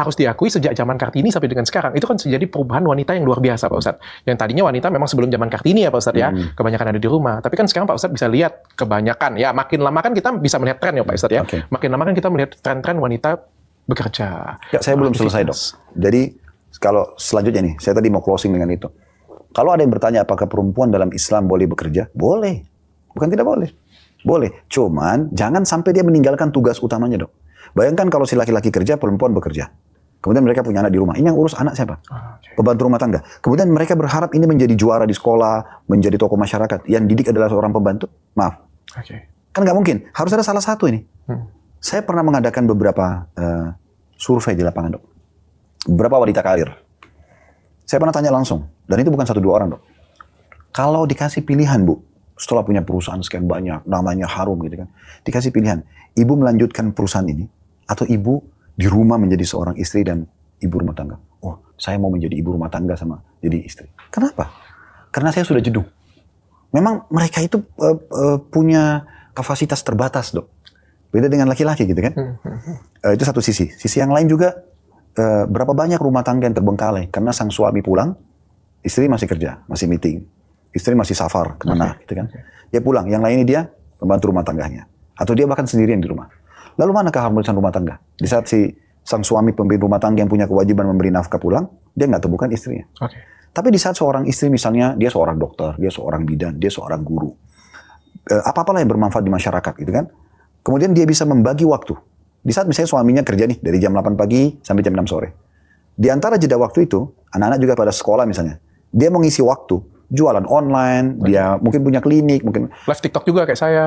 harus diakui sejak zaman Kartini sampai dengan sekarang, itu kan terjadi perubahan wanita yang luar biasa Pak Ustadz. Yang tadinya wanita memang sebelum zaman Kartini ya Pak Ustadz ya, kebanyakan ada di rumah. Tapi kan sekarang Pak Ustadz bisa lihat kebanyakan, ya makin lama kan kita bisa melihat tren ya Pak Ustadz ya. Makin lama kan kita melihat tren-tren wanita bekerja. Ya, saya belum selesai dok. Jadi kalau selanjutnya nih, saya tadi mau closing dengan itu. Kalau ada yang bertanya apakah perempuan dalam Islam boleh bekerja? Boleh. Bukan tidak boleh. Boleh. Cuman jangan sampai dia meninggalkan tugas utamanya dok. Bayangkan kalau si laki-laki kerja, perempuan bekerja. Kemudian mereka punya anak di rumah. Ini yang urus anak siapa? Pembantu rumah tangga. Kemudian mereka berharap ini menjadi juara di sekolah, menjadi tokoh masyarakat. Yang didik adalah seorang pembantu? Maaf. Kan nggak mungkin. Harus ada salah satu ini. Saya pernah mengadakan beberapa survei di lapangan dok. Beberapa wanita karir. Saya pernah tanya langsung. Dan itu bukan 1-2 orang dok. Kalau dikasih pilihan bu, setelah punya perusahaan sekian banyak, namanya harum gitu kan. Dikasih pilihan, ibu melanjutkan perusahaan ini, atau ibu di rumah menjadi seorang istri dan ibu rumah tangga. Oh, saya mau menjadi ibu rumah tangga sama jadi istri. Kenapa? Karena saya sudah jenuh. Memang mereka itu punya kapasitas terbatas dok. Beda dengan laki-laki gitu kan. Itu satu sisi. Sisi yang lain juga, berapa banyak rumah tangga yang terbengkalai. Karena sang suami pulang, istri masih kerja, masih meeting. Istri masih safar kemana gitu kan. Dia pulang, yang lainnya dia membantu rumah tangganya. Atau dia bahkan sendirian di rumah. Lalu mana keharmonisan rumah tangga? Di saat si sang suami pemimpin rumah tangga yang punya kewajiban memberi nafkah pulang, dia nggak temukan istrinya. Tapi di saat seorang istri misalnya, dia seorang dokter, dia seorang bidan, dia seorang guru. Apa-apalah yang bermanfaat di masyarakat gitu kan. Kemudian dia bisa membagi waktu. Di saat misalnya suaminya kerja nih, dari jam 8 pagi sampai jam 6 sore. Di antara jeda waktu itu, anak-anak juga pada sekolah misalnya. Dia mengisi waktu, jualan online, dia mungkin punya klinik, mungkin live TikTok juga kayak saya.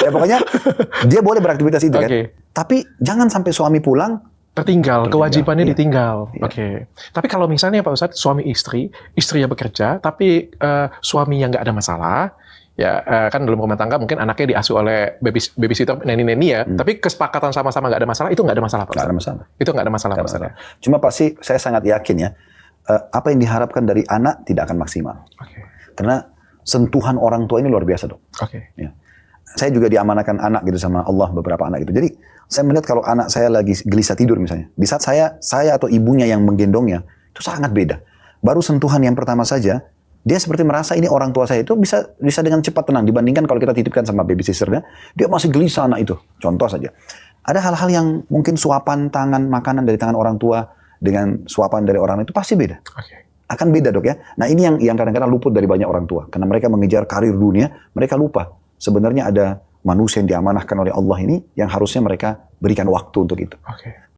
Ya pokoknya dia boleh beraktivitas itu kan. Tapi jangan sampai suami pulang tertinggal, kewajibannya ditinggal. Tapi kalau misalnya Pak Ustadz, suami istri, istrinya bekerja, tapi suaminya nggak ada masalah, ya kan dalam rumah tangga mungkin anaknya diasuh oleh babysitter, neni-neni ya, tapi kesepakatan sama-sama nggak ada masalah, itu nggak ada masalah Pak Ustadz? Nggak ada masalah. Itu nggak ada masalah Pak Ustadz. Cuma pasti saya sangat yakin ya, apa yang diharapkan dari anak tidak akan maksimal. Karena sentuhan orang tua ini luar biasa dok. Ya. Saya juga diamanakan anak gitu sama Allah, beberapa anak gitu. Jadi saya melihat kalau anak saya lagi gelisah tidur misalnya, di saat saya atau ibunya yang menggendongnya, itu sangat beda. Baru sentuhan yang pertama saja, dia seperti merasa ini orang tua saya itu bisa dengan cepat tenang dibandingkan kalau kita titipkan sama babysitternya, dia masih gelisah anak itu. Contoh saja. Ada hal-hal yang mungkin suapan tangan makanan dari tangan orang tua dengan suapan dari orang itu pasti beda. Akan beda dok ya. Nah ini yang kadang-kadang luput dari banyak orang tua. Karena mereka mengejar karir dunia, mereka lupa. Sebenarnya ada manusia yang diamanahkan oleh Allah ini yang harusnya mereka berikan waktu untuk itu.